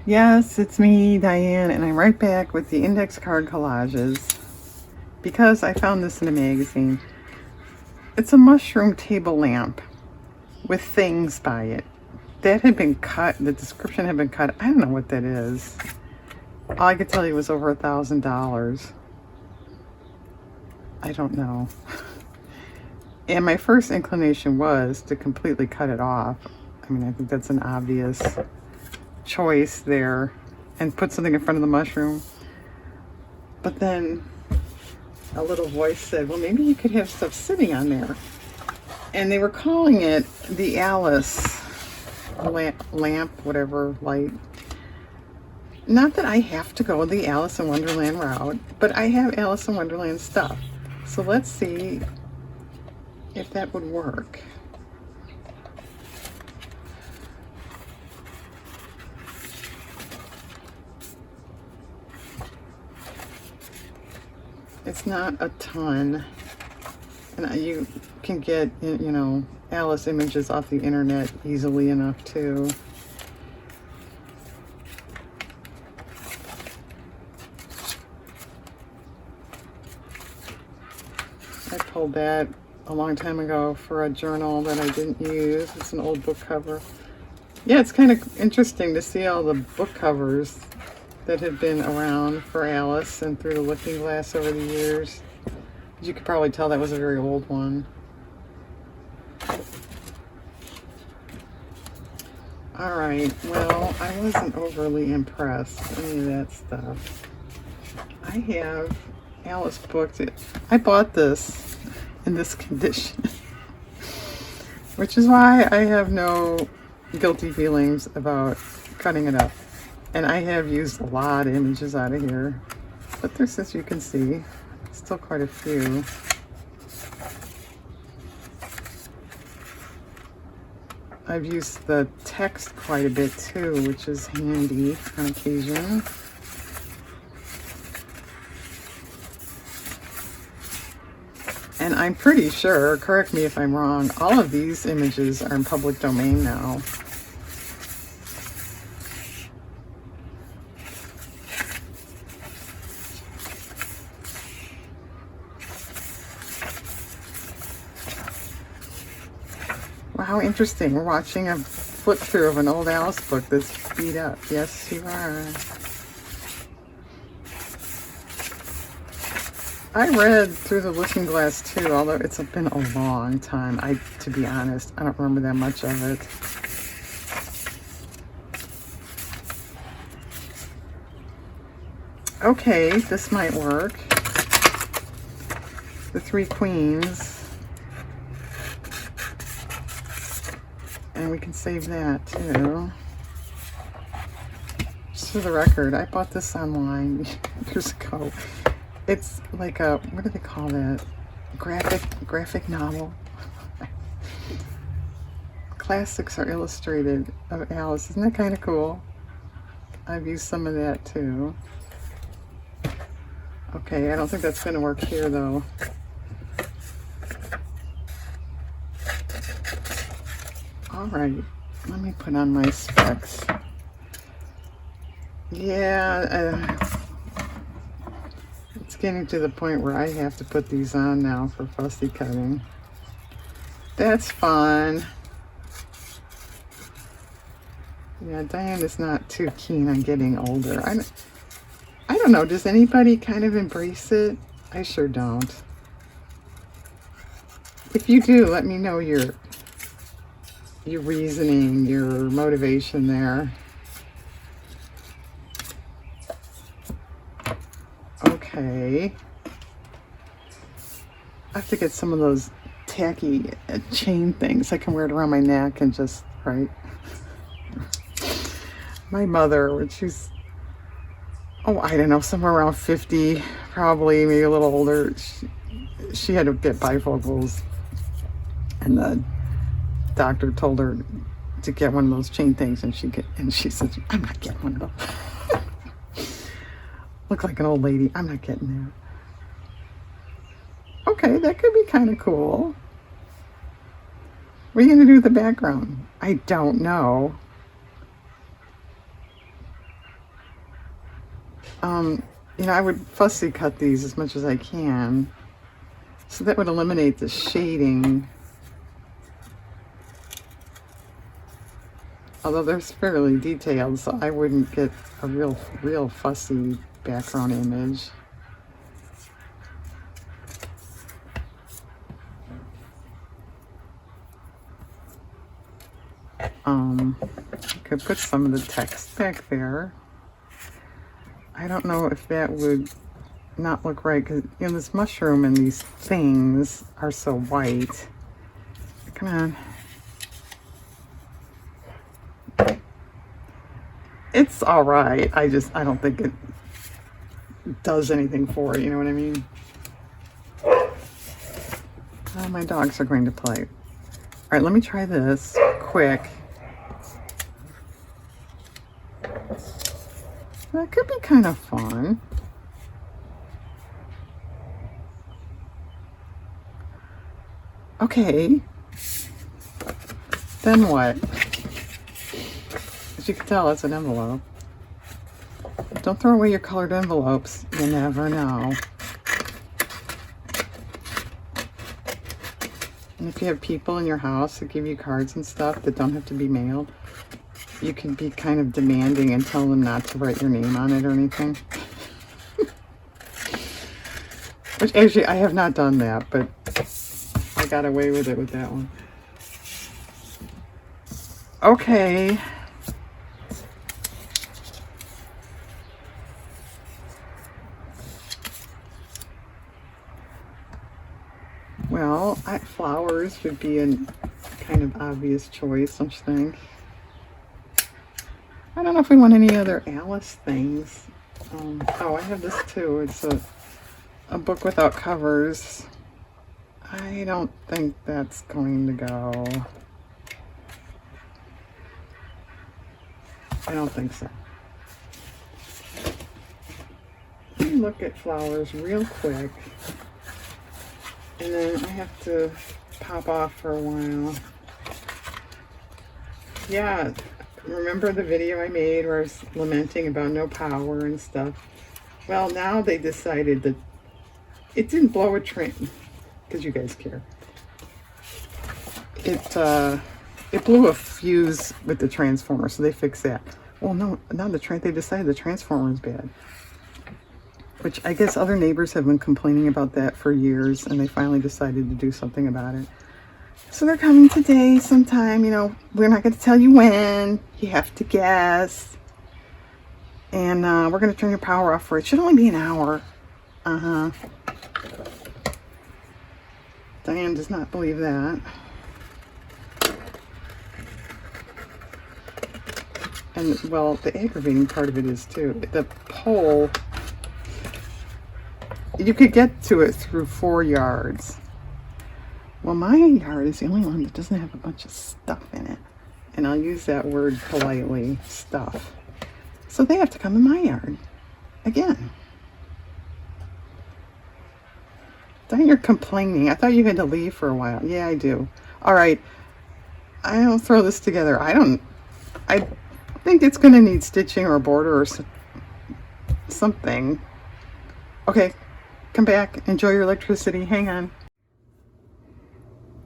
Yes, it's me, Diane, and I'm right back with the index card collages because I found this in a magazine. It's a mushroom table lamp with things by it. That had been cut, the description had been cut. I don't know what that is. All I could tell you was over $1,000. I don't know. And my first inclination was to completely cut it off. I mean, I think that's an obvious choice there, and put something in front of the mushroom. But then a little voice said, well, maybe you could have stuff sitting on there. And they were calling it the Alice lamp, whatever, light. Not that I have to go the Alice in Wonderland route, but I have Alice in Wonderland stuff. So let's see if that would work. It's not a ton, and you can get, you know, Alice images off the internet easily enough too. I pulled that a long time ago for a journal that I didn't use. It's an old book cover. Yeah, it's kind of interesting to see all the book covers that have been around for Alice and Through the Looking Glass over the years. You could probably tell that was a very old one. All right, well, I wasn't overly impressed with any of that stuff. I have Alice books. I bought this in this condition, which is why I have no guilty feelings about cutting it up. And I have used a lot of images out of here, but there's, as you can see, still quite a few. I've used the text quite a bit too, which is handy on occasion. And I'm pretty sure, correct me if I'm wrong, all of these images are in public domain now. Wow, how interesting. We're watching a flip through of an old Alice book that's beat up. Yes, you are. I read Through the Looking Glass too, although it's been a long time. To be honest, I don't remember that much of it. Okay, this might work. The Three Queens. And we can save that too. Just for the record, I bought this online years ago. It's like a, what do they call that? Graphic novel. Classics are illustrated of Alice. Isn't that kind of cool? I've used some of that too. Okay, I don't think that's going to work here though. All right, let me put on my specs. Yeah, it's getting to the point where I have to put these on now for fussy cutting. That's fun. Yeah, Diane is not too keen on getting older. I don't know, does anybody kind of embrace it? I sure don't. If you do, let me know your reasoning, your motivation there. Okay. I have to get some of those tacky chain things. I can wear it around my neck and just, right? My mother, when she's, oh, I don't know, somewhere around 50, probably, maybe a little older, she had to get bifocals. And the doctor told her to get one of those chain things, and she said, I'm not getting one of those. Look like an old lady. I'm not getting that. Okay, that could be kind of cool. What are you going to do with the background? I don't know. You know, I would fussy cut these as much as I can. So that would eliminate the shading. Although they're fairly detailed, so I wouldn't get a real fussy background image. I could put some of the text back there. I don't know if that would not look right, because you know this mushroom and these things are so white. Come on. It's all right. I don't think it does anything for it, you know what I mean? Oh, my dogs are going to play. All right, let me try this quick. That could be kind of fun. Okay. Then what? As you can tell, it's an envelope. Don't throw away your colored envelopes. You never know. And if you have people in your house that give you cards and stuff that don't have to be mailed, you can be kind of demanding and tell them not to write your name on it or anything. Which actually, I have not done that, but I got away with it with that one. Okay. Well, flowers would be a kind of obvious choice, don't you think? I don't know if we want any other Alice things. Oh, I have this too. It's a book without covers. I don't think that's going to go. I don't think so. Let me look at flowers real quick. And then I have to pop off for a while. Yeah, remember the video I made where I was lamenting about no power and stuff? Well, now they decided that it didn't blow a train, because you guys care. It blew a fuse with the transformer, so they fixed that. Well, no, not they decided the transformer is bad. Which I guess other neighbors have been complaining about that for years, and they finally decided to do something about it. So they're coming today sometime, you know, we're not going to tell you when, you have to guess. And we're going to turn your power off for it. Should only be an hour. Diane does not believe that. And, well, the aggravating part of it is, too, the pole, you could get to it through 4 yards. Well, my yard is the only one that doesn't have a bunch of stuff in it. And I'll use that word politely, stuff. So they have to come in my yard. Again. Then you're complaining. I thought you had to leave for a while. Yeah, I do. All right. I'll throw this together. I think it's going to need stitching or a border or something. Okay. Come back. Enjoy your electricity. Hang on.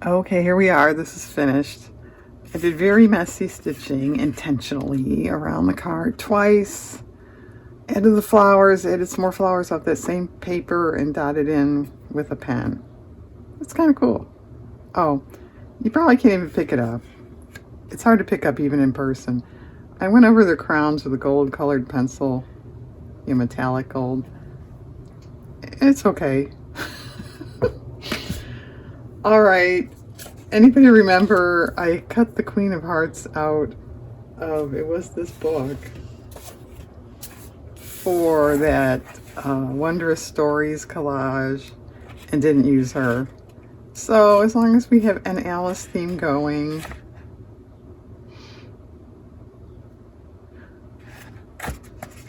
Okay, here we are. This is finished. I did very messy stitching intentionally around the card twice. Added the flowers, added some more flowers off that same paper and dotted in with a pen. It's kind of cool. Oh, you probably can't even pick it up. It's hard to pick up even in person. I went over the crowns with a gold colored pencil, metallic gold. It's okay. All right. Anybody remember I cut the Queen of Hearts out of, it was this book, for that Wondrous Stories collage, and didn't use her. So as long as we have an Alice theme going,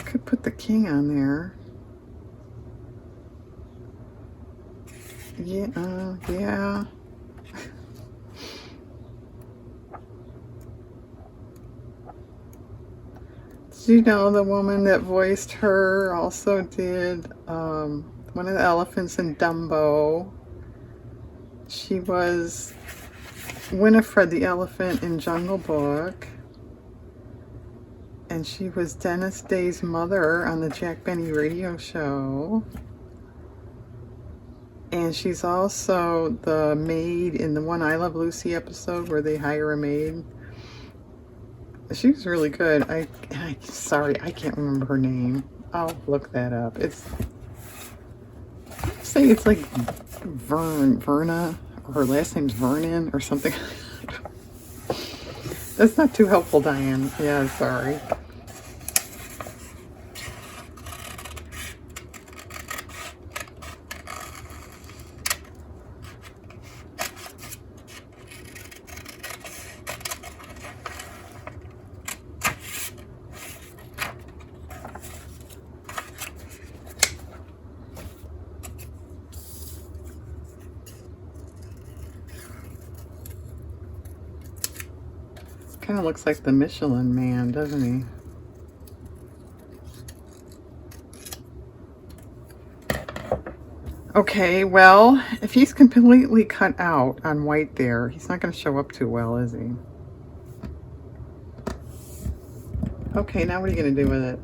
could put the king on there. Yeah. Let's Do you know the woman that voiced her also did one of the elephants in Dumbo? She was Winifred the elephant in Jungle Book. And she was Dennis Day's mother on the Jack Benny radio show. And she's also the maid in the one I Love Lucy episode where they hire a maid. She was really good. Sorry, I can't remember her name. I'll look that up. It's like Verna, or her last name's Vernon or something. That's not too helpful, Diane. Yeah, sorry. Kind of looks like the Michelin Man, doesn't he? Okay, well, if he's completely cut out on white there, he's not going to show up too well, is he? Okay, now what are you going to do with it?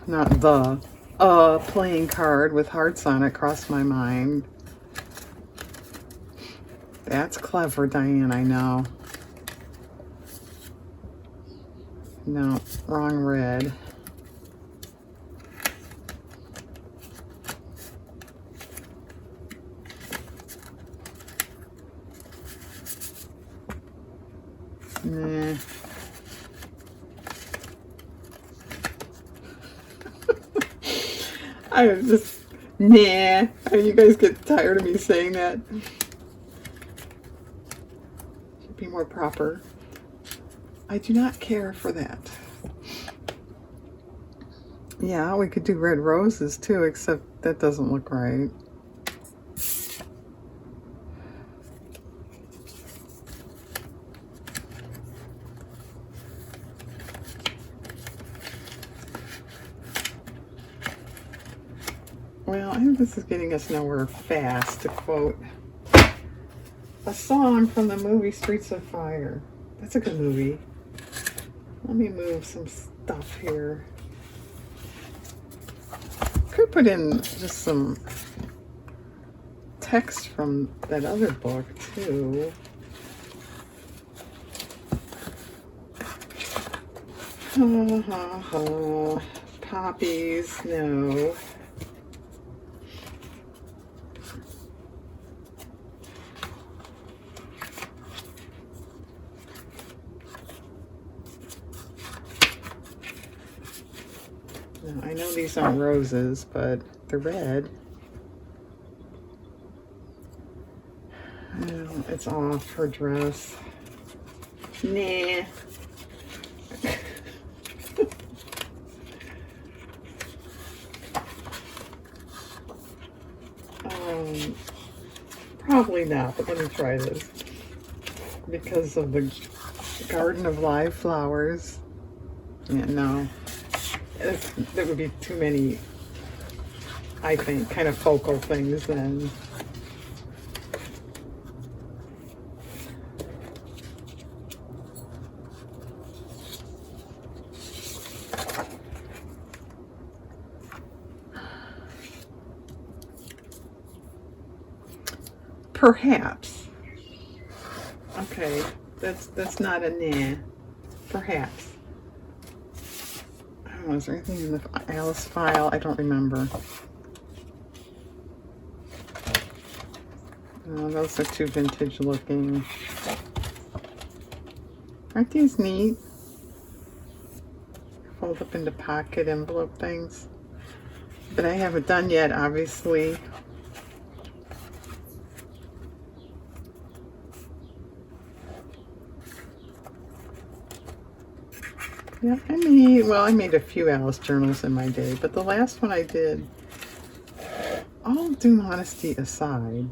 Not the playing card with hearts on it crossed my mind. That's clever, Diane, I know. No, wrong red. Nah. I was just, nah. You guys get tired of me saying that. Should be more proper. I do not care for that. Yeah, we could do red roses too, except that doesn't look right. Well, I think this is getting us nowhere fast, to quote a song from the movie Streets of Fire. That's a good movie. Let me move some stuff here. Could put in just some text from that other book, too. Ha ha ha. Poppies, no. I know these aren't roses, but they're red. Oh, it's off her dress. Nah. Probably not, but let me try this. Because of the Garden of Live Flowers. Yeah, no. There would be too many, I think, kind of focal things then. Perhaps. Okay, that's not a nah. Perhaps. I don't know, is there anything in the Alice file? I don't remember. Oh, those are too vintage looking. Aren't these neat? Fold up into pocket envelope things. But I haven't done yet, obviously. Yeah, I made a few Alice journals in my day, but the last one I did all due honesty aside,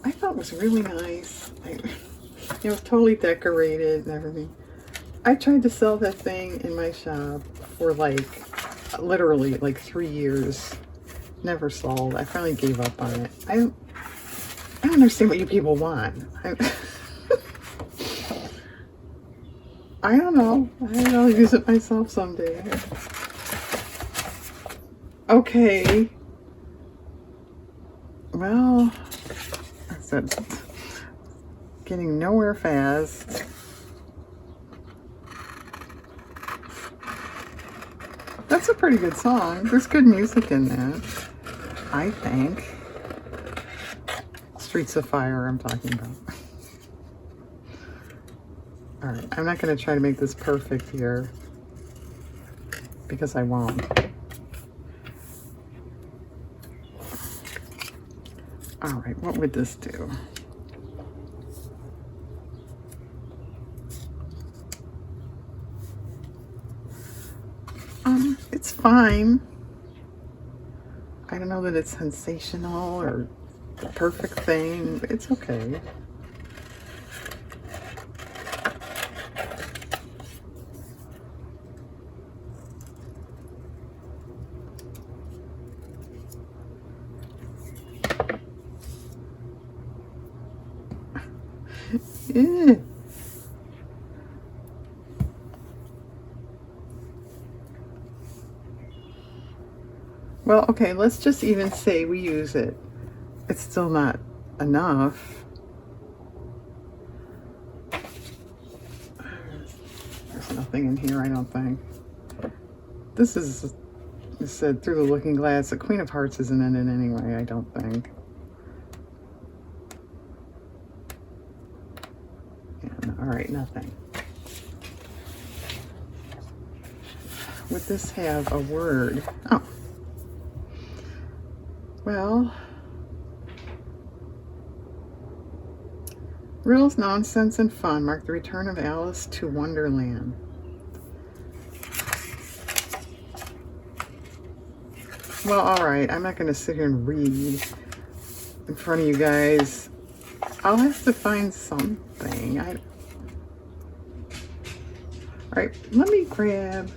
I thought it was really nice. It was totally decorated and everything. I tried to sell that thing in my shop for like, literally like 3 years. Never sold. I finally gave up on it. I don't understand what you people want. I don't know. I'll use it myself someday. Okay. Well, that's it. Getting nowhere fast. That's a pretty good song. There's good music in that, I think. Streets of Fire, I'm talking about. All right, I'm not going to try to make this perfect here because I won't. All right, what would this do? It's fine. I don't know that it's sensational or the perfect thing, but it's okay. Yeah. Well, okay, let's just even say we use it. It's still not enough. There's nothing in here, I don't think. This is, it said Through the Looking Glass. The Queen of Hearts isn't in it anyway, I don't think. Yeah, all right, nothing. Would this have a word? Oh. Well, riddles, nonsense, and fun mark the return of Alice to Wonderland. Well, all right, I'm not going to sit here and read in front of you guys. I'll have to find something. All right, let me grab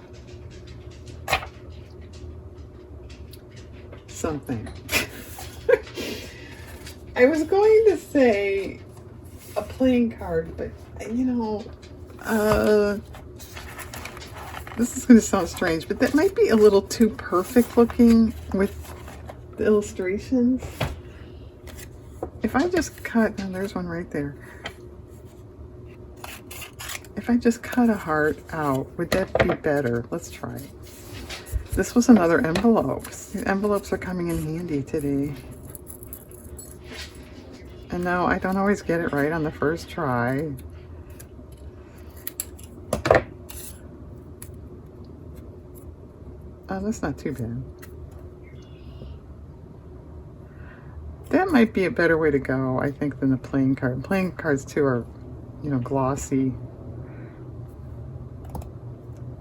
something. I was going to say a playing card, but you know, this is going to sound strange, but that might be a little too perfect looking with the illustrations. If I just cut, and there's one right there. If I just cut a heart out, would that be better? Let's try it. This was another envelope. These envelopes are coming in handy today. And no, I don't always get it right on the first try. Oh, that's not too bad. That might be a better way to go, I think, than the playing card. Playing cards, too, are, you know, glossy.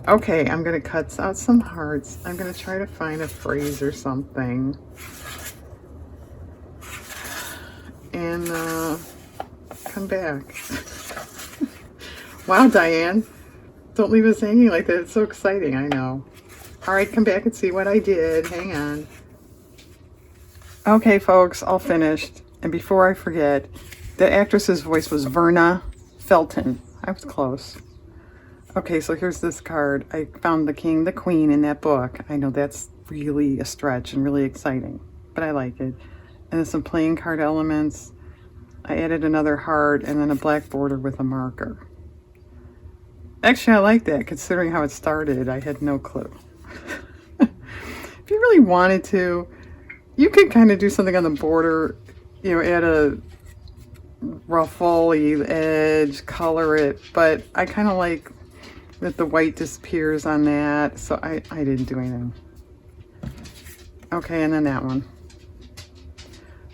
Okay, I'm going to cut out some hearts. I'm going to try to find a phrase or something. And come back. Wow, Diane. Don't leave us hanging like that. It's so exciting, I know. All right, come back and see what I did. Hang on. Okay, folks, all finished. And before I forget, the actress's voice was Verna Felton. I was close. Okay, so here's this card. I found the king, the queen in that book. I know that's really a stretch and really exciting, but I like it. And there's some playing card elements. I added another heart and then a black border with a marker. Actually, I like that, considering how it started. I had no clue. If you really wanted to, you could kind of do something on the border, you know, add a ruffle edge, color it, but I kind of like that the white disappears on that, so I didn't do anything. Okay, and then that one.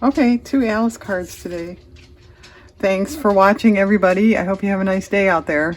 Okay, 2 Alice cards today. Thanks for watching, everybody. I hope you have a nice day out there.